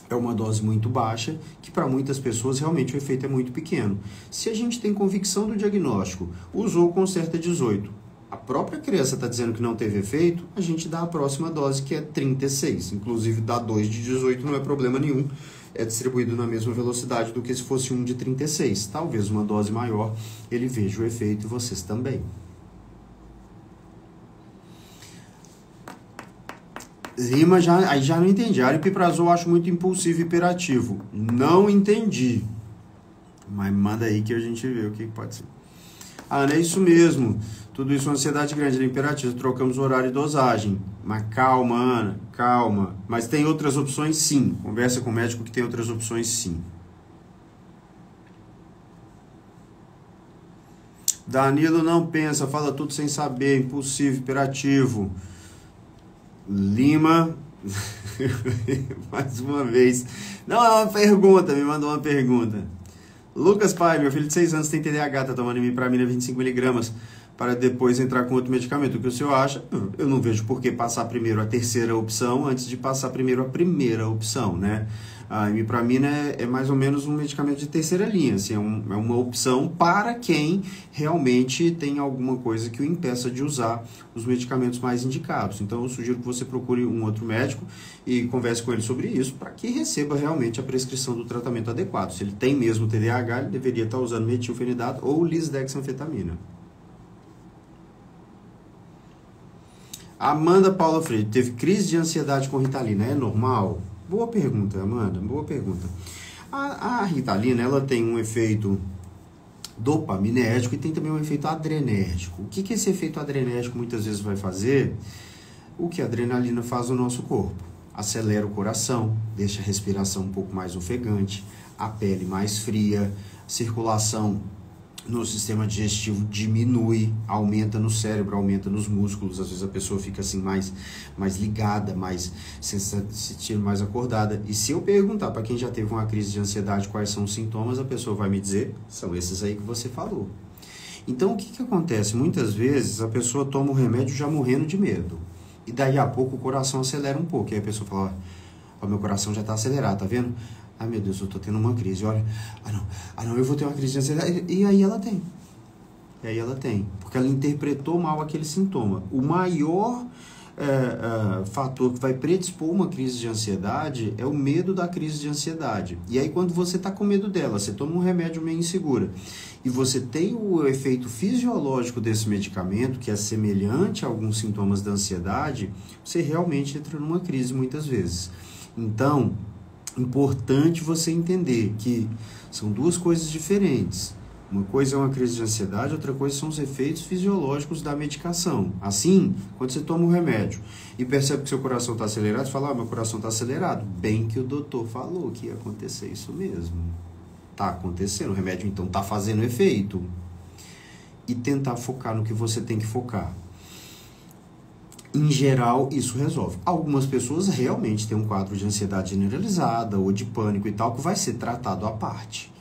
é uma dose muito baixa, que para muitas pessoas realmente o efeito é muito pequeno. Se a gente tem convicção do diagnóstico, usou o Concerta 18, a própria criança está dizendo que não teve efeito, a gente dá a próxima dose, que é 36. Inclusive, dar 2 de 18 não é problema nenhum, é distribuído na mesma velocidade do que se fosse um de 36. Talvez uma dose maior, ele veja o efeito e vocês também. Rima, aí já não entendi. Aripiprazol eu acho muito impulsivo e hiperativo. Não entendi. Mas manda aí que a gente vê o que pode ser. Ana, é isso mesmo. Tudo isso é uma ansiedade grande, é imperativo. Trocamos horário e dosagem. Mas calma, Ana, calma. Mas tem outras opções, sim. Conversa com o médico que tem outras opções, sim. Danilo não pensa, fala tudo sem saber. Impulsivo, hiperativo. Lima, mais uma vez. Não, é uma pergunta, me mandou uma pergunta. Lucas Pai, meu filho de 6 anos tem TDAH, tá tomando imipramina 25mg para depois entrar com outro medicamento. O que o senhor acha? Eu não vejo por que passar primeiro a terceira opção antes de passar primeiro a primeira opção, né? A imipramina é mais ou menos um medicamento de terceira linha, assim, é uma opção para quem realmente tem alguma coisa que o impeça de usar os medicamentos mais indicados. Então, eu sugiro que você procure um outro médico e converse com ele sobre isso, para que receba realmente a prescrição do tratamento adequado. Se ele tem mesmo TDAH, ele deveria estar usando metilfenidato ou lisdexanfetamina. Amanda Paula Freire, teve crise de ansiedade com Ritalina, é normal? Boa pergunta, Amanda, boa pergunta. A Ritalina, ela tem um efeito dopaminérgico e tem também um efeito adrenérgico. O que esse efeito adrenérgico muitas vezes vai fazer? O que a adrenalina faz no nosso corpo? Acelera o coração, deixa a respiração um pouco mais ofegante, a pele mais fria, a circulação no sistema digestivo diminui, aumenta no cérebro, aumenta nos músculos, às vezes a pessoa fica assim mais ligada, mais se sentindo mais acordada. E se eu perguntar para quem já teve uma crise de ansiedade quais são os sintomas, a pessoa vai me dizer, são esses aí que você falou. Então o que acontece? Muitas vezes a pessoa toma o remédio já morrendo de medo, e daí a pouco o coração acelera um pouco, e aí a pessoa fala, ó, meu coração já está acelerado, tá vendo? Ai, meu Deus, eu tô tendo uma crise, olha. Ah, não, eu vou ter uma crise de ansiedade. E aí ela tem. Porque ela interpretou mal aquele sintoma. O maior fator que vai predispor uma crise de ansiedade é o medo da crise de ansiedade. E aí, quando você tá com medo dela, você toma um remédio meio insegura, e você tem o efeito fisiológico desse medicamento, que é semelhante a alguns sintomas da ansiedade, você realmente entra numa crise muitas vezes. Então, importante você entender que são duas coisas diferentes. Uma coisa é uma crise de ansiedade, outra coisa são os efeitos fisiológicos da medicação. Assim, quando você toma um remédio e percebe que seu coração está acelerado, você fala, meu coração está acelerado. Bem que o doutor falou que ia acontecer isso mesmo. Está acontecendo, o remédio então está fazendo efeito. E tentar focar no que você tem que focar. Em geral, isso resolve. Algumas pessoas realmente têm um quadro de ansiedade generalizada ou de pânico e tal, que vai ser tratado à parte.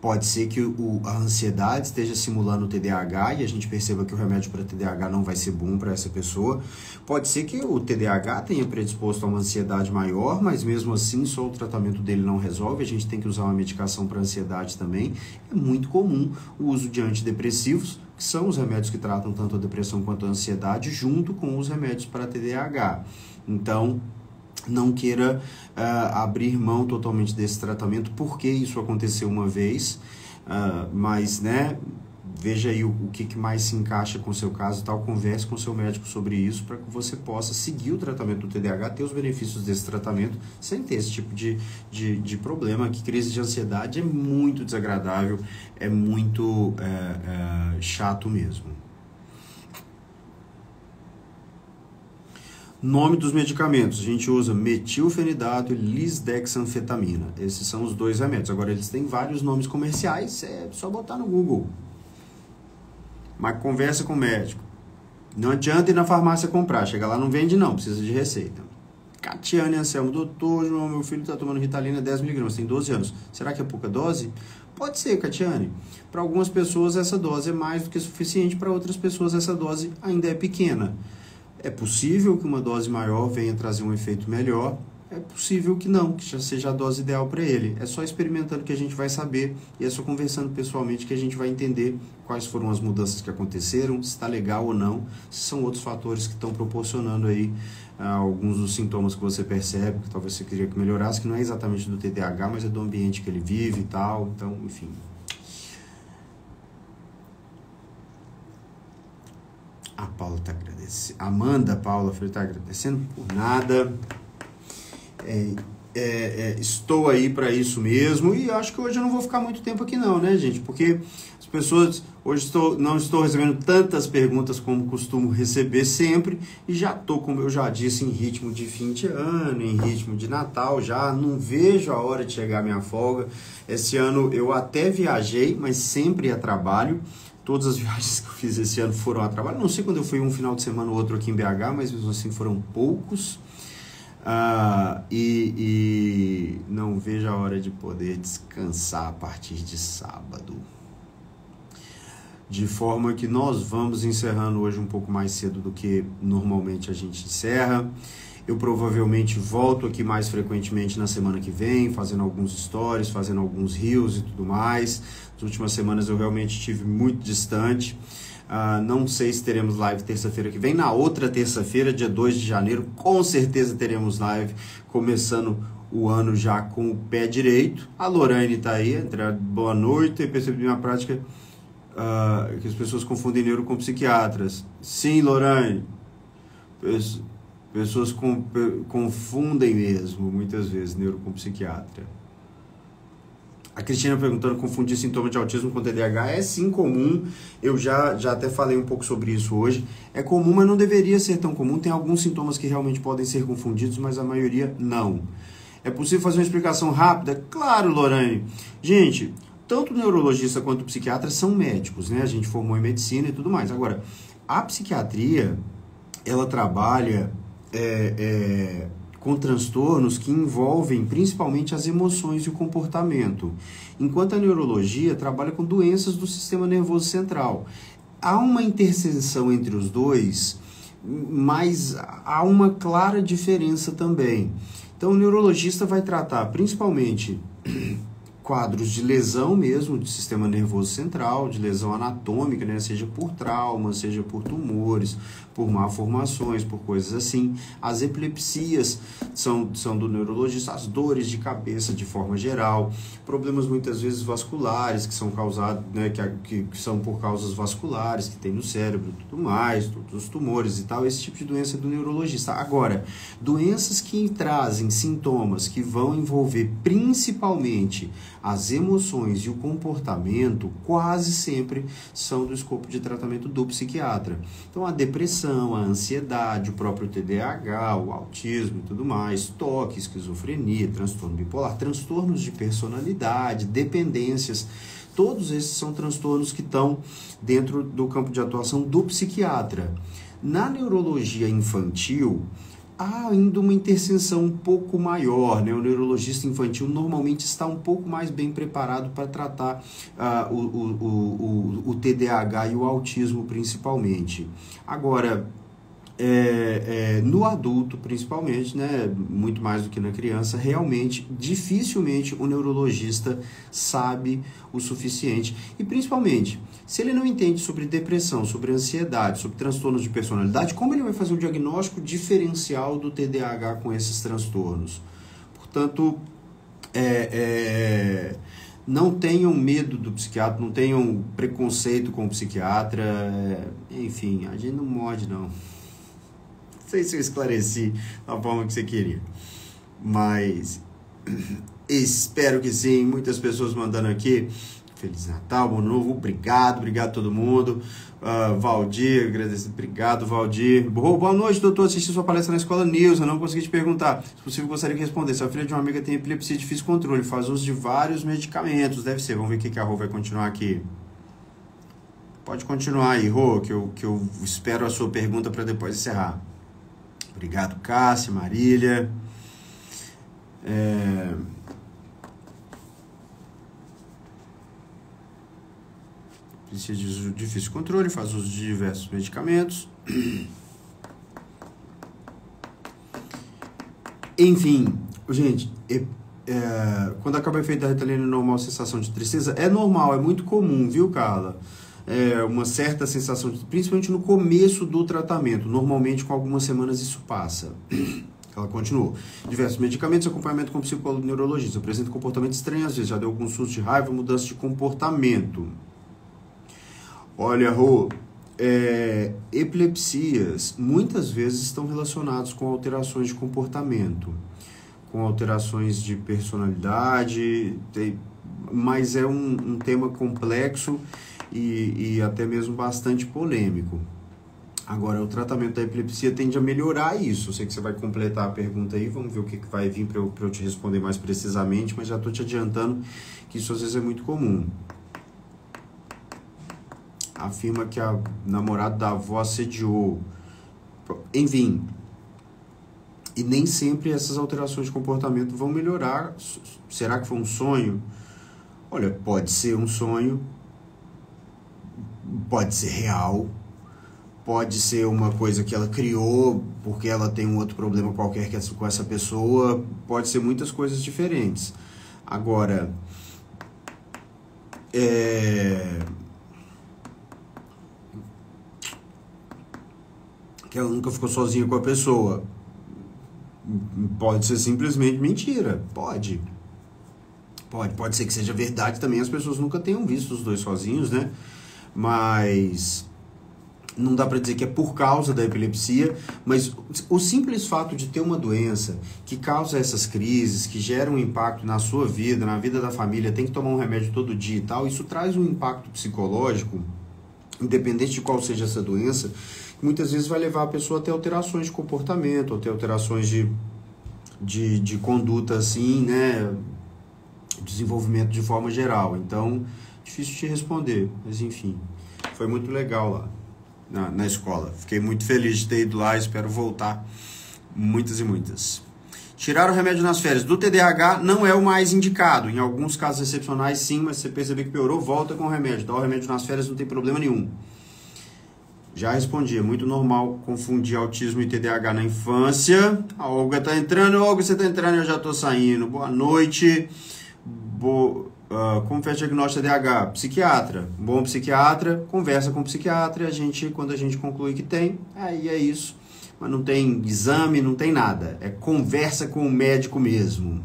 Pode ser que a ansiedade esteja simulando o TDAH e a gente perceba que o remédio para TDAH não vai ser bom para essa pessoa. Pode ser que o TDAH tenha predisposto a uma ansiedade maior, mas mesmo assim só o tratamento dele não resolve. A gente tem que usar uma medicação para ansiedade também. É muito comum o uso de antidepressivos, que são os remédios que tratam tanto a depressão quanto a ansiedade, junto com os remédios para TDAH. Então, não queira abrir mão totalmente desse tratamento, porque isso aconteceu uma vez, mas, né, veja aí o que mais se encaixa com o seu caso e tal, converse com o seu médico sobre isso, para que você possa seguir o tratamento do TDAH, ter os benefícios desse tratamento, sem ter esse tipo de problema, que crise de ansiedade é muito desagradável, é muito chato mesmo. Nome dos medicamentos, a gente usa metilfenidato e lisdexanfetamina. Esses são os dois remédios. Agora, eles têm vários nomes comerciais, é só botar no Google. Mas conversa com o médico. Não adianta ir na farmácia comprar, chega lá não vende não, precisa de receita. Catiane Anselmo, doutor, meu filho está tomando Ritalina 10mg, tem 12 anos. Será que é pouca dose? Pode ser, Catiane. Para algumas pessoas essa dose é mais do que suficiente, para outras pessoas essa dose ainda é pequena. É possível que uma dose maior venha trazer um efeito melhor, é possível que não, que já seja a dose ideal para ele. É só experimentando que a gente vai saber, e é só conversando pessoalmente que a gente vai entender quais foram as mudanças que aconteceram, se está legal ou não, se são outros fatores que estão proporcionando aí alguns dos sintomas que você percebe, que talvez você queria que melhorasse, que não é exatamente do TDAH, mas é do ambiente que ele vive e tal, então, enfim. A Paula está agradecendo. Amanda Paula está agradecendo por nada. Estou aí para isso mesmo. E acho que hoje eu não vou ficar muito tempo aqui não, né, gente? Porque as pessoas... Hoje não estou recebendo tantas perguntas como costumo receber sempre. E já estou, como eu já disse, em ritmo de fim de ano, em ritmo de Natal. Já não vejo a hora de chegar a minha folga. Esse ano eu até viajei, mas sempre a trabalho. Todas as viagens que eu fiz esse ano foram a trabalho. Não sei quando eu fui um final de semana ou outro aqui em BH, mas mesmo assim foram poucos. E não vejo a hora de poder descansar a partir de sábado. De forma que nós vamos encerrando hoje um pouco mais cedo do que normalmente a gente encerra. Eu provavelmente volto aqui mais frequentemente na semana que vem, fazendo alguns stories, fazendo alguns reels e tudo mais. Nas últimas semanas eu realmente estive muito distante. Não sei se teremos live terça-feira que vem. Na outra terça-feira, dia 2 de janeiro, com certeza teremos live, começando o ano já com o pé direito. A Lorraine está aí, boa noite. Eu percebi na prática que as pessoas confundem neuro com psiquiatras. Sim, Lorraine. Pessoas confundem mesmo, muitas vezes, neuro com psiquiatra. A Cristina perguntando, confundir sintoma de autismo com TDAH. É sim comum, eu já até falei um pouco sobre isso hoje. É comum, mas não deveria ser tão comum. Tem alguns sintomas que realmente podem ser confundidos, mas a maioria não. É possível fazer uma explicação rápida? Claro, Lorane. Gente, tanto o neurologista quanto o psiquiatra são médicos, né? A gente formou em medicina e tudo mais. Agora, a psiquiatria, ela trabalha com transtornos que envolvem principalmente as emoções e o comportamento, enquanto a neurologia trabalha com doenças do sistema nervoso central. Há uma interseção entre os dois, mas há uma clara diferença também. Então, o neurologista vai tratar principalmente quadros de lesão mesmo do sistema nervoso central, de lesão anatômica, né? Seja por trauma, seja por tumores, por malformações, por coisas assim. As epilepsias são do neurologista, as dores de cabeça de forma geral, problemas muitas vezes vasculares que são causados, né, que são por causas vasculares que tem no cérebro, tudo mais, todos os tumores e tal, esse tipo de doença é do neurologista. Agora, doenças que trazem sintomas que vão envolver principalmente as emoções e o comportamento, quase sempre são do escopo de tratamento do psiquiatra. Então, a depressão, a ansiedade, o próprio TDAH, o autismo e tudo mais, toque, esquizofrenia, transtorno bipolar, transtornos de personalidade, dependências, todos esses são transtornos que estão dentro do campo de atuação do psiquiatra. Na neurologia infantil, há ainda uma interseção um pouco maior, né? O neurologista infantil normalmente está um pouco mais bem preparado para tratar o TDAH e o autismo principalmente. Agora, no adulto principalmente, né, muito mais do que na criança, realmente, dificilmente o neurologista sabe o suficiente. E principalmente, se ele não entende sobre depressão, sobre ansiedade, sobre transtornos de personalidade, como ele vai fazer o diagnóstico diferencial do TDAH com esses transtornos? Portanto, não tenham medo do psiquiatra, não tenham preconceito com o psiquiatra, enfim, a gente não morde não. Não sei se eu esclareci da forma que você queria, mas espero que sim. Muitas pessoas mandando aqui Feliz Natal, Bom Novo, obrigado a todo mundo. Valdir, agradecido, obrigado, Valdir. Boa noite, doutor, assisti sua palestra na Escola News, eu não consegui te perguntar. Se possível, gostaria de responder. Se a filha de uma amiga tem epilepsia de difícil controle, faz uso de vários medicamentos, deve ser. Vamos ver o que a Rô vai continuar aqui. Pode continuar aí, Rô, que eu espero a sua pergunta para depois encerrar. Obrigado, Cássia, Marília. Precisa de uso de difícil controle, faz uso de diversos medicamentos. Enfim, gente, quando acaba o efeito da Ritalina normal, sensação de tristeza, é normal, é muito comum, viu, Carla? Uma certa sensação, principalmente no começo do tratamento. Normalmente, com algumas semanas, isso passa. Ela continuou. Diversos medicamentos, acompanhamento com psicólogo e neurologista. Apresenta comportamento estranho, às vezes já deu algum susto de raiva, mudança de comportamento. Olha, Rô, epilepsias muitas vezes estão relacionadas com alterações de comportamento, com alterações de personalidade, mas é um tema complexo e até mesmo bastante polêmico. Agora, o tratamento da epilepsia tende a melhorar isso. Eu sei que você vai completar a pergunta aí, vamos ver o que vai vir para eu te responder mais precisamente, mas já estou te adiantando que isso às vezes é muito comum. Afirma que a namorada da avó assediou. Enfim, e nem sempre essas alterações de comportamento vão melhorar. Será que foi um sonho? Olha, pode ser um sonho, pode ser real, pode ser uma coisa que ela criou porque ela tem um outro problema qualquer com essa pessoa, pode ser muitas coisas diferentes. Agora, que ela nunca ficou sozinha com a pessoa, pode ser simplesmente mentira, pode ser que seja verdade também, as pessoas nunca tenham visto os dois sozinhos, né? Mas não dá para dizer que é por causa da epilepsia, mas o simples fato de ter uma doença que causa essas crises, que gera um impacto na sua vida, na vida da família, tem que tomar um remédio todo dia e tal, isso traz um impacto psicológico, independente de qual seja essa doença, que muitas vezes vai levar a pessoa a ter alterações de comportamento, a ter alterações de conduta, assim, né? Desenvolvimento de forma geral. Então, difícil te responder, mas enfim, foi muito legal lá na escola. Fiquei muito feliz de ter ido lá, espero voltar muitas e muitas. Tirar o remédio nas férias do TDAH não é o mais indicado. Em alguns casos excepcionais, sim, mas se você perceber que piorou, volta com o remédio. Dá o remédio nas férias, não tem problema nenhum. Já respondi, é muito normal confundir autismo e TDAH na infância. A Olga tá entrando, Olga, você tá entrando, eu já tô saindo. Boa noite. Como faz diagnóstico TDAH? Psiquiatra. Um bom psiquiatra, conversa com o psiquiatra, quando a gente conclui que tem, aí é isso. Mas não tem exame, não tem nada. É conversa com o médico mesmo.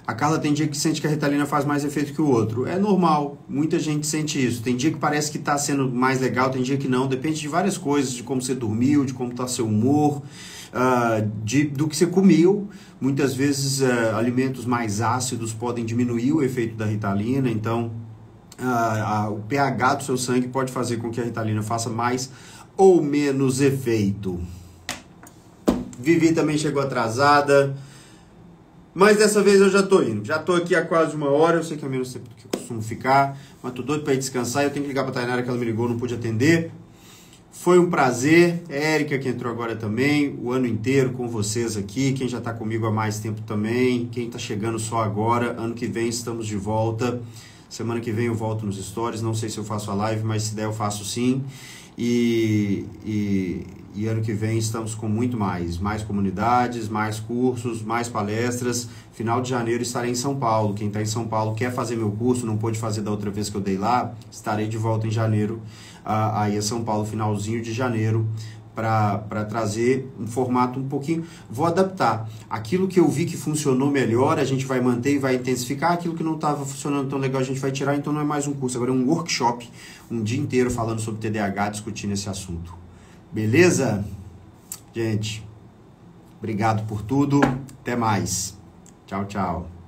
A Carla tem dia que sente que a Ritalina faz mais efeito que o outro. É normal, muita gente sente isso. Tem dia que parece que está sendo mais legal, tem dia que não. Depende de várias coisas, de como você dormiu, de como está seu humor, do que você comeu. Muitas vezes alimentos mais ácidos podem diminuir o efeito da Ritalina, então o pH do seu sangue pode fazer com que a Ritalina faça mais ou menos efeito. Vivi também chegou atrasada. Mas dessa vez eu já tô indo. Já tô aqui há quase 1 hora. Eu sei que é menos tempo do que eu costumo ficar. Mas tô doido pra ir descansar. Eu tenho que ligar pra Tainara que ela me ligou, não pude atender. Foi um prazer. Érica que entrou agora também. O ano inteiro com vocês aqui. Quem já tá comigo há mais tempo também. Quem tá chegando só agora. Ano que vem estamos de volta. Semana que vem eu volto nos stories. Não sei se eu faço a live, mas se der eu faço sim. E ano que vem estamos com muito mais comunidades, mais cursos, mais palestras. Final de janeiro estarei em São Paulo. Quem está em São Paulo quer fazer meu curso, não pôde fazer da outra vez que eu dei lá, estarei de volta em janeiro, aí a São Paulo, finalzinho de janeiro, para trazer um formato um pouquinho, vou adaptar. Aquilo que eu vi que funcionou melhor, a gente vai manter e vai intensificar. Aquilo que não estava funcionando tão legal, a gente vai tirar. Então não é mais um curso, agora é um workshop, um dia inteiro falando sobre TDAH, discutindo esse assunto. Beleza? Gente, obrigado por tudo. Até mais. Tchau, tchau.